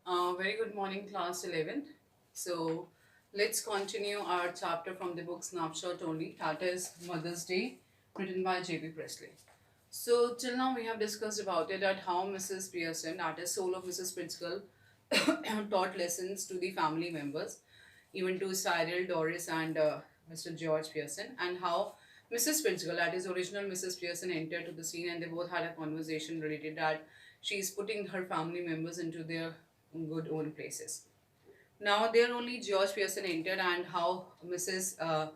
Very good morning, class 11. So, let's continue our chapter from the book Snapshot only, that is Mother's Day, written by J B Priestley. So, till now we have discussed about it that how Mrs. Pearson, that is soul of Mrs. Pritzker, taught lessons to the family members, even to Cyril, Doris, and Mr. George Pearson, and how Mrs. Pritzker, that is original Mrs. Pearson, entered to the scene and they both had a conversation related that she's putting her family members into their good own places. Now, there only George Pearson entered, and how Mrs.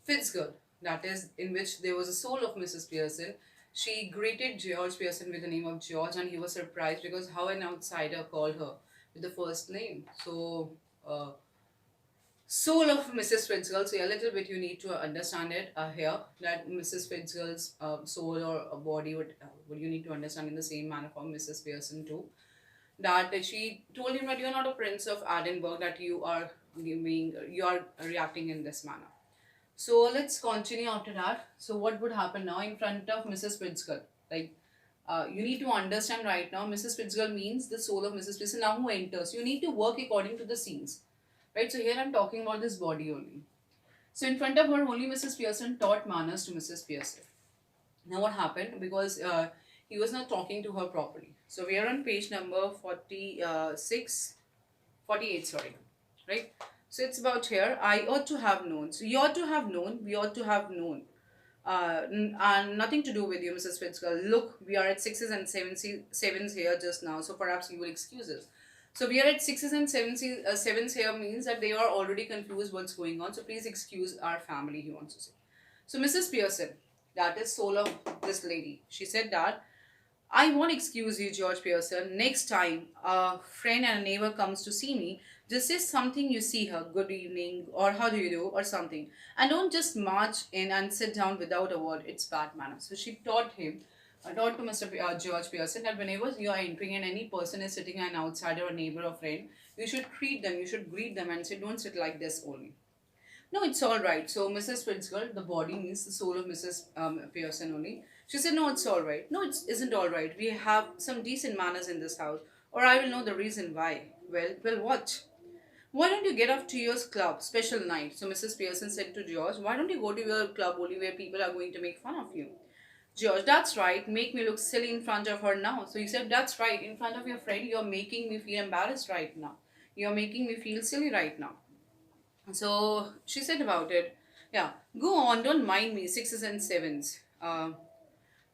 Fitzgerald, that is, in which there was a soul of Mrs. Pearson, she greeted George Pearson with the name of George, and he was surprised because how an outsider called her with the first name. So, soul of Mrs. Fitzgerald. So, a little bit you need to understand it here that Mrs. Fitzgerald's soul or body would you need to understand in the same manner for Mrs. Pearson too, that she told him that you're not a prince of Edinburgh, that you are reacting in this manner. So let's continue after that. So what would happen now in front of Mrs. Fitzgerald? Like you need to understand right now, Mrs. Fitzgerald means the soul of Mrs. Pearson. Now who enters? You need to work according to the scenes. Right? So here I'm talking about this body only. So in front of her, only Mrs. Pearson taught manners to Mrs. Pearson. Now what happened? Because he was not talking to her properly. So we are on page number 46, 48, sorry. Right? So it's about here. I ought to have known. So you ought to have known. We ought to have known. And nothing to do with you, Mrs. Fitzgerald. Look, we are at sixes and sevens here just now. So perhaps you will excuse us. So we are at sixes and sevens here means that they are already confused what's going on. So please excuse our family, he wants to say. So Mrs. Pearson, that is soul of this lady. She said that I won't excuse you, George Pearson. Next time a friend and a neighbor comes to see me, just say something you see her, good evening, or how do you do, or something. And don't just march in and sit down without a word. It's bad manners. So she taught to Mr. George Pearson that whenever you are entering and any person is sitting an outsider or neighbor or friend, you should treat them, you should greet them and say, don't sit like this only. No, it's all right. So Mrs. Fitzgerald, the body means the soul of Mrs. Pearson only. She said, no, it's all right. No, it isn't all right. We have some decent manners in this house, or I will know the reason why. Well, what? Why don't you get off to your club, special night? So Mrs. Pearson said to George, why don't you go to your club only where people are going to make fun of you? George, that's right. Make me look silly in front of her now. So he said, that's right. In front of your friend, you're making me feel embarrassed right now. You're making me feel silly right now. So she said about it, yeah, go on, don't mind me, sixes and sevens.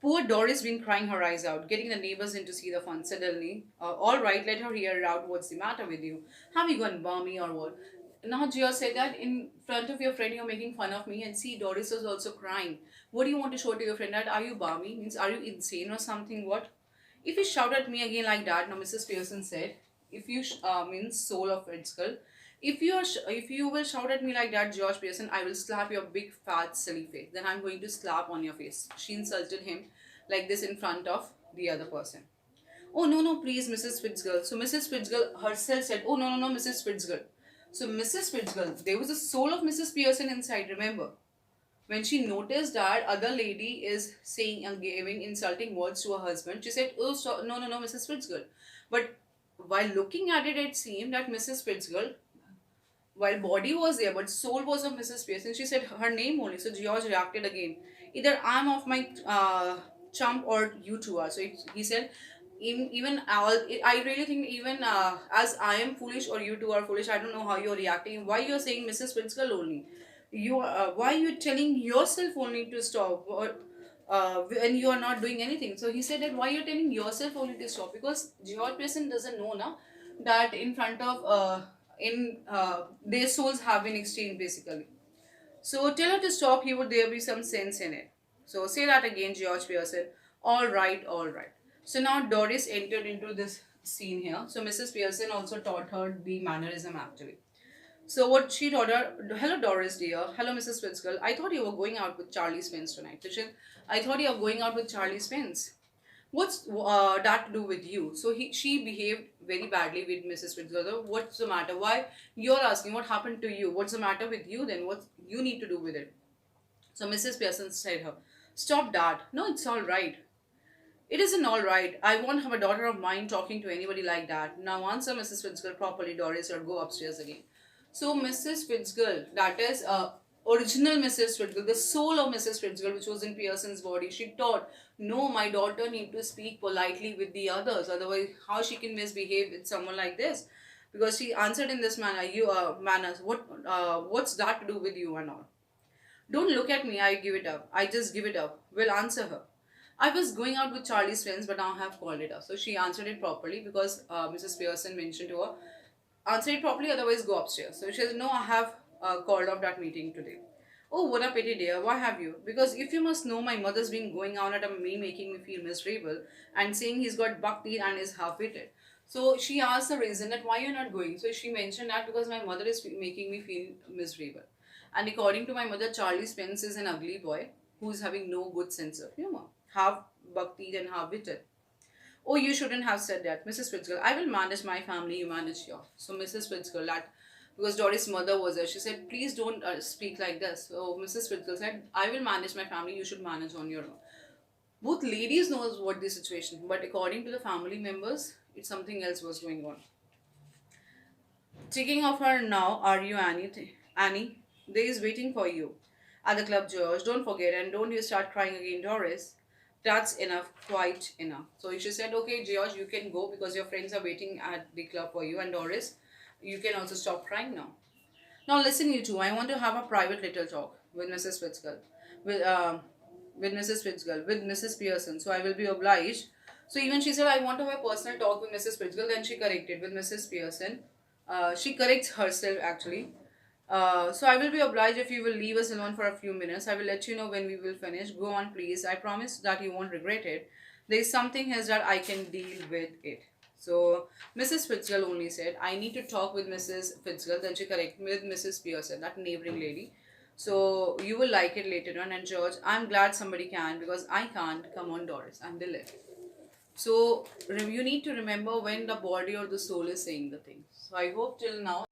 Poor Doris been crying her eyes out, getting the neighbors in to see the fun. Suddenly, all right, let her hear it out. What's the matter with you? Have you gone balmy or what? Now Gia said that in front of your friend you're making fun of me, and see Doris was also crying. What do you want to show to your friend? That are you balmy? Means are you insane or something? What? If you shout at me again like that, now Mrs. Pearson said, if you means soul of red skull, if you will shout at me like that, George Pearson, I will slap your big fat silly face. Then I'm going to slap on your face. She insulted him like this in front of the other person. Oh no, please, Mrs. Fitzgerald. So Mrs. Fitzgerald herself said, oh no, Mrs. Fitzgerald. So Mrs. Fitzgerald, there was a soul of Mrs. Pearson inside. Remember, when she noticed that other lady is saying and giving insulting words to her husband, she said, oh no, Mrs. Fitzgerald. But while looking at it, it seemed that Mrs. Fitzgerald, while body was there, but soul was of Mrs. Pearson. She said her name only. So George reacted again. Either I'm off my chump or you two are. So he said, even I really think even as I am foolish or you two are foolish, I don't know how you're reacting. Why you're saying Mrs. Fitzgerald only? Why you telling yourself only to stop? Or when you are not doing anything. So he said that why you're telling yourself only to stop, because George Pearson doesn't know now that in front of in their souls have been exchanged basically. So tell her to stop. He would there be some sense in it. So say that again, George Pearson. All right, all right. So now Doris entered into this scene here. So Mrs. Pearson also taught her the mannerism actually. So what she taught her, hello Doris dear, hello Mrs. Fitzgerald. I thought you were going out with Charlie Spence tonight. So I thought you were going out with Charlie Spence. What's that to do with you? So she behaved very badly with Mrs. Fitzgerald. What's the matter? Why you're asking what happened to you? What's the matter with you then? What you need to do with it? So Mrs. Pearson said her, stop that. No, it's all right. It isn't all right. I won't have a daughter of mine talking to anybody like that. Now answer Mrs. Fitzgerald properly, Doris, or go upstairs again. So Mrs. Fitzgerald, that is original Mrs. Fitzgerald, the soul of Mrs. Fitzgerald, which was in Pearson's body, she taught, no, my daughter need to speak politely with the others. Otherwise, how she can misbehave with someone like this? Because she answered in this manner, you manners. What's that to do with you and all? Don't look at me, I give it up. I just give it up. Will answer her. I was going out with Charlie's friends, but now I have called it up. So she answered it properly because Mrs. Pearson mentioned to her, answer it properly, otherwise go upstairs. So she said, no, I have called off that meeting today. Oh, what a pity, dear. Why have you? Because if you must know, my mother's been going on at me, making me feel miserable, and saying he's got buck teeth and is half-witted. So she asked the reason that why you're not going. So she mentioned that because my mother is making me feel miserable. And according to my mother, Charlie Spence is an ugly boy who is having no good sense of humor, half buck teeth and half witted. Oh, you shouldn't have said that, Mrs. Fitzgerald. I will manage my family, you manage yours. So Mrs. Fitzgerald, that because Doris' mother was there, she said, please don't speak like this. So Mrs. Fitzgerald said, I will manage my family, you should manage on your own. Both ladies knows what the situation, but according to the family members, it's something else was going on. Taking off her now, are you Annie? Annie, there is waiting for you at the club, George. Don't forget, and don't you start crying again, Doris. That's enough, quite enough. So she said, okay, George, you can go because your friends are waiting at the club for you. And Doris, you can also stop crying now. Now listen, you two, I want to have a private little talk with Mrs. Fitzgerald. With, with Mrs. Fitzgerald, with Mrs. Pearson. So I will be obliged. So even she said, I want to have a personal talk with Mrs. Fitzgerald. Then she corrected with Mrs. Pearson. She corrects herself actually. So I will be obliged if you will leave us alone for a few minutes. I will let you know when we will finish. Go on, please. I promise that you won't regret it. There is something else that I can deal with it. So Mrs. Fitzgerald only said, I need to talk with Mrs. Fitzgerald. Then she corrected with Mrs. Pearson, that neighboring lady. So you will like it later on. And George, I'm glad somebody can because I can't. Come on, Doris. And they left. So you need to remember when the body or the soul is saying the thing. So I hope till now